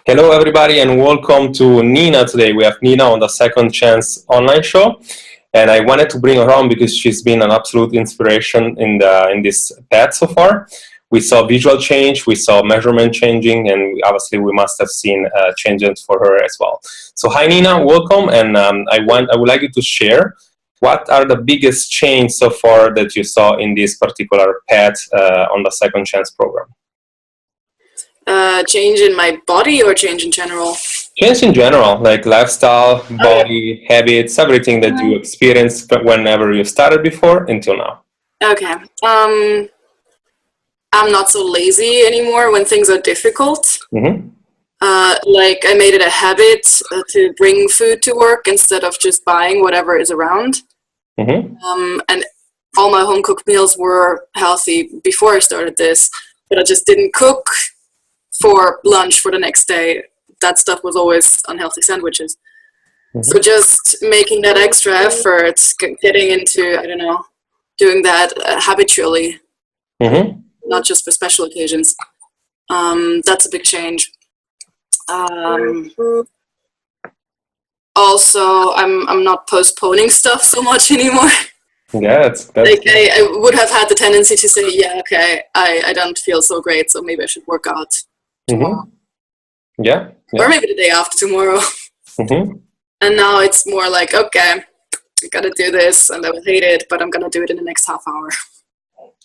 Hello, everybody, and welcome to Nina today. We have Nina on the Second Chance online show, and I wanted to bring her on because she's been an absolute inspiration in this path so far. We saw visual change, we saw measurement changing, and obviously we must have seen changes for her as well. So, hi, Nina, welcome, and I would like you to share what are the biggest changes so far that you saw in this particular path on the Second Chance program. Change in my body or change in general? Change in general, like lifestyle, body, habits, everything that you experienced whenever you started before until now. Okay. I'm not so lazy anymore when things are difficult. Mm-hmm. Like I made it a habit to bring food to work instead of just buying whatever is around. Mm-hmm. And all my home cooked meals were healthy before I started this, but I just didn't cook for lunch for the next day. That stuff was always unhealthy sandwiches. Mm-hmm. So just making that extra effort, getting into, I don't know, doing that habitually, mm-hmm. not just for special occasions. That's a big change. Also, I'm not postponing stuff so much anymore. Yeah, that's like I would have had the tendency to say, yeah, okay, I don't feel so great, so maybe I should work out tomorrow. Mm-hmm. Yeah. Or maybe the day after tomorrow. Mm-hmm. And now it's more like, okay, I gotta do this and I will hate it, but I'm gonna do it in the next half hour.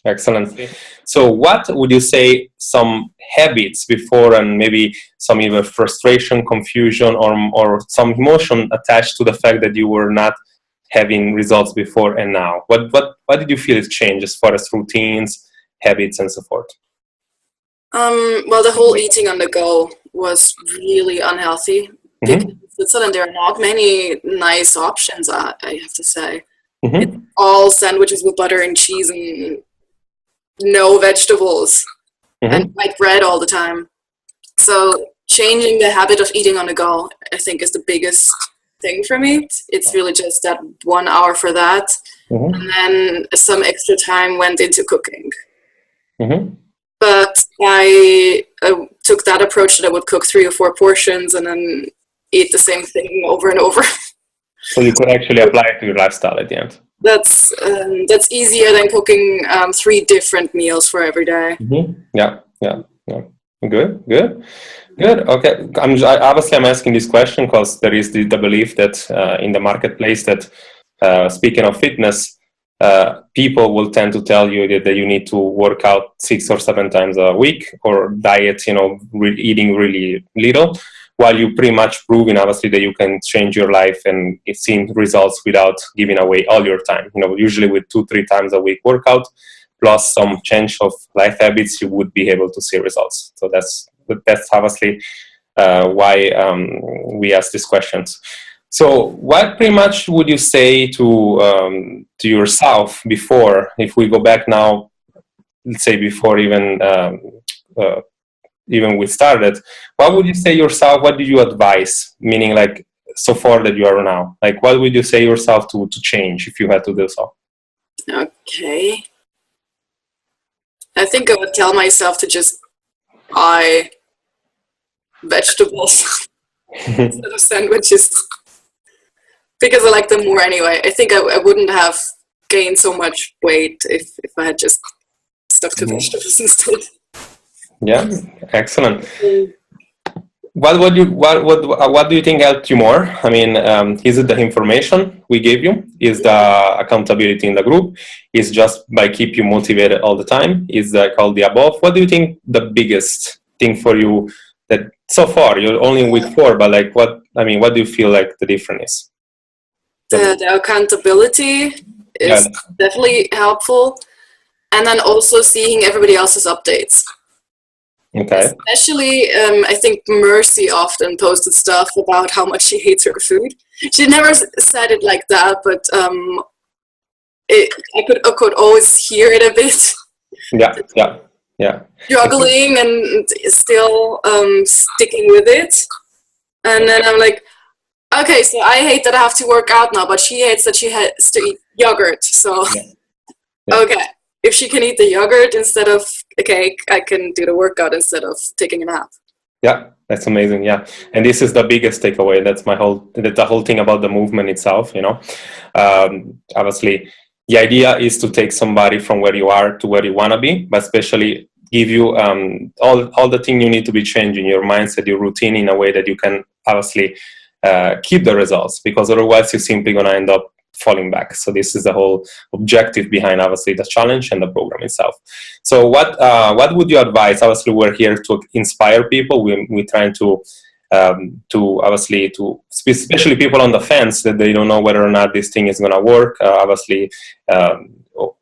Excellent. So what would you say some habits before and maybe some even frustration, confusion, or some emotion attached to the fact that you were not having results before and now? What did you feel has changed as far as routines, habits, and so forth? Well, the whole eating on the go was really unhealthy. Mm-hmm. In Switzerland, there are not many nice options, I have to say. Mm-hmm. It's all sandwiches with butter and cheese and no vegetables, mm-hmm. and white bread all the time. So changing the habit of eating on the go, I think, is the biggest thing for me. It's really just that 1 hour for that, mm-hmm. and then some extra time went into cooking. Mm-hmm. But I took that approach that I would cook 3 or 4 portions and then eat the same thing over and over. So you could actually apply it to your lifestyle at the end. That's easier than cooking 3 different meals for every day. Mm-hmm. Yeah. Good. Okay. I'm asking this question because there is the belief that in the marketplace that speaking of fitness, people will tend to tell you that you need to work out 6 or 7 times a week or diet, eating really little, while you pretty much proving obviously that you can change your life and see results without giving away all your time. Usually with 2-3 times a week workout plus some change of life habits, you would be able to see results. So that's obviously why we ask these questions. So what pretty much would you say to yourself before, if we go back now, let's say before even we started, what would you say yourself, what do you advise, meaning like so far that you are now? Like what would you say yourself to change if you had to do so? Okay. I think I would tell myself to just buy vegetables instead of sandwiches. Because I like them more anyway. I think I wouldn't have gained so much weight if I had just stuck to vegetables instead. Yeah, excellent. What do you think helped you more? I mean, is it the information we gave you? Is the accountability in the group? Is just by keep you motivated all the time? Is that all the above? What do you think the biggest thing for you that so far you're only in week 4, but like what do you feel like the difference is? The accountability is definitely helpful, and then also seeing everybody else's updates. Okay. Especially, I think Mercy often posted stuff about how much she hates her food. She never said it like that, but I could always hear it a bit. Yeah. Struggling and still sticking with it, and then I'm like, okay, so I hate that I have to work out now, but she hates that she has to eat yogurt. So, okay, if she can eat the yogurt instead of a cake, I can do the workout instead of taking a nap. Yeah, That's amazing. Yeah, and this is the biggest takeaway. That's the whole thing about the movement itself. Obviously, the idea is to take somebody from where you are to where you want to be, but especially give you all the thing you need to be changing your mindset, your routine in a way that you can obviously keep the results, because otherwise you're simply going to end up falling back. So this is the whole objective behind obviously the challenge and the program itself. So what would you advise? Obviously we're here to inspire people. We're trying to obviously to especially people on the fence that they don't know whether or not this thing is going to work.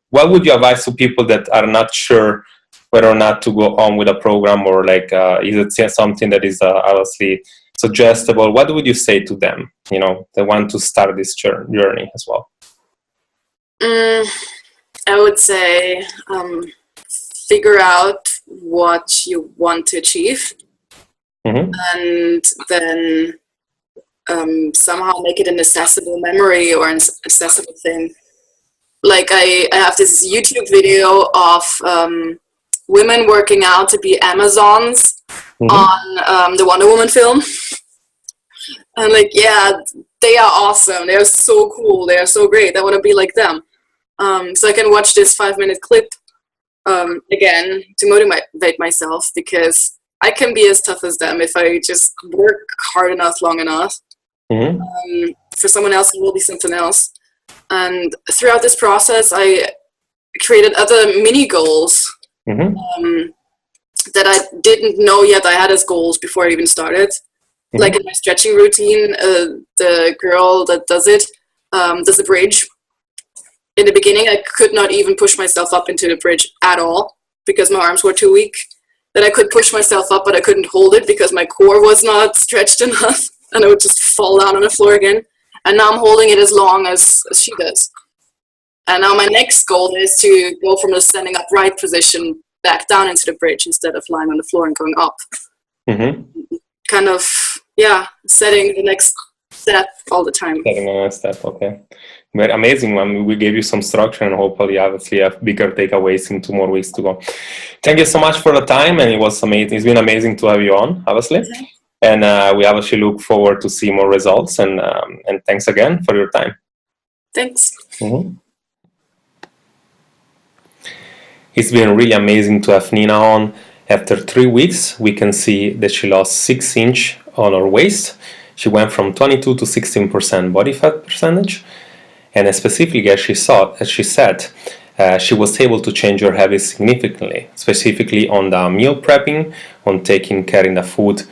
What would you advise to people that are not sure whether or not to go on with a program, or like is it something that is obviously suggestible? What would you say to them, they want to start this journey as well? I would say figure out what you want to achieve, and then somehow make it an accessible memory or an accessible thing. Like I have this YouTube video of women working out to be Amazons on the Wonder Woman film. And like, yeah, they are awesome. They are so cool. They are so great. I want to be like them. So I can watch this 5-minute clip again to motivate myself, because I can be as tough as them if I just work hard enough, long enough. For someone else, it will be something else. And throughout this process, I created other mini goals that I didn't know yet I had as goals before I even started. Like in my stretching routine, the girl that does it does a bridge. In the beginning, I could not even push myself up into the bridge at all because my arms were too weak. Then I could push myself up, but I couldn't hold it because my core was not stretched enough, and I would just fall down on the floor again. And now I'm holding it as long as she does. And now my next goal is to go from the standing upright position back down into the bridge instead of lying on the floor and going up. Kind of, setting the next step all the time. Setting the next step, okay. Very amazing one. We gave you some structure and hopefully obviously have bigger takeaways in 2 more weeks to go. Thank you so much for the time, and it was amazing. It's been amazing to have you on, obviously. And we obviously look forward to see more results, and thanks again for your time. Thanks. It's been really amazing to have Nina on. After 3 weeks, we can see that she lost 6 inches on her waist. She went from 22 to 16% body fat percentage. And specifically, as she said, she was able to change her habits significantly, specifically on the meal prepping, on taking care of the food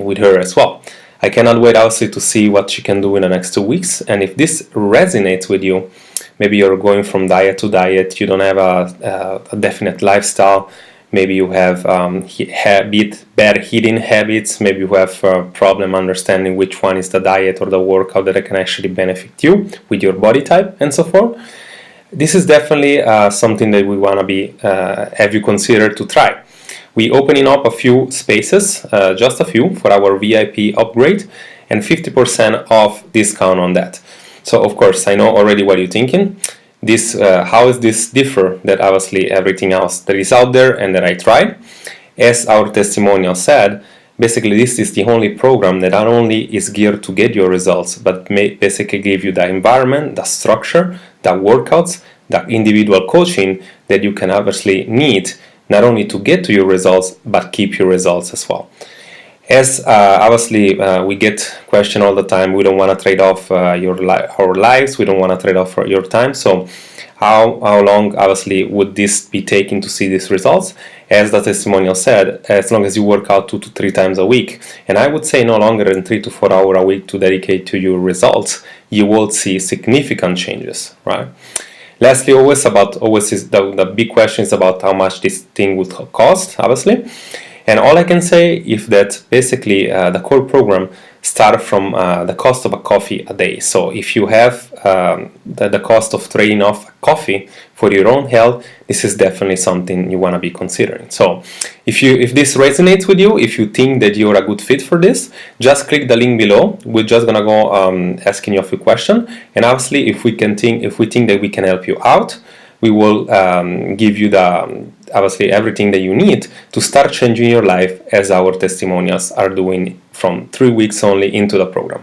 with her as well. I cannot wait also to see what she can do in the next 2 weeks. And if this resonates with you, maybe you're going from diet to diet, you don't have a definite lifestyle, maybe you have bad eating habits, maybe you have a problem understanding which one is the diet or the workout that can actually benefit you with your body type and so forth. This is definitely something that we want to have you consider to try. We opening up a few spaces, just a few, for our VIP upgrade, and 50% off discount on that. So of course, I know already what you're thinking. How is this differ that obviously everything else that is out there and that I tried? As our testimonial said, basically this is the only program that not only is geared to get your results, but may basically give you the environment, the structure, the workouts, the individual coaching that you can obviously need not only to get to your results, but keep your results as well. As obviously we get questioned all the time, we don't want to trade off our lives, we don't want to trade off your time. So how long obviously would this be taking to see these results? As the testimonial said, as long as you work out 2 to 3 times a week, and I would say no longer than 3 to 4 hours a week to dedicate to your results, you will see significant changes, right? Lastly, the big question is about how much this thing would cost, obviously. And all I can say is that basically the core program starts from the cost of a coffee a day. So if you have the cost of trading off coffee for your own health, this is definitely something you want to be considering. So if this resonates with you, if you think that you're a good fit for this, just click the link below. We're just gonna go asking you a few questions, and obviously if we think that we can help you out, we will give you obviously everything that you need to start changing your life, as our testimonials are doing from 3 weeks only into the program.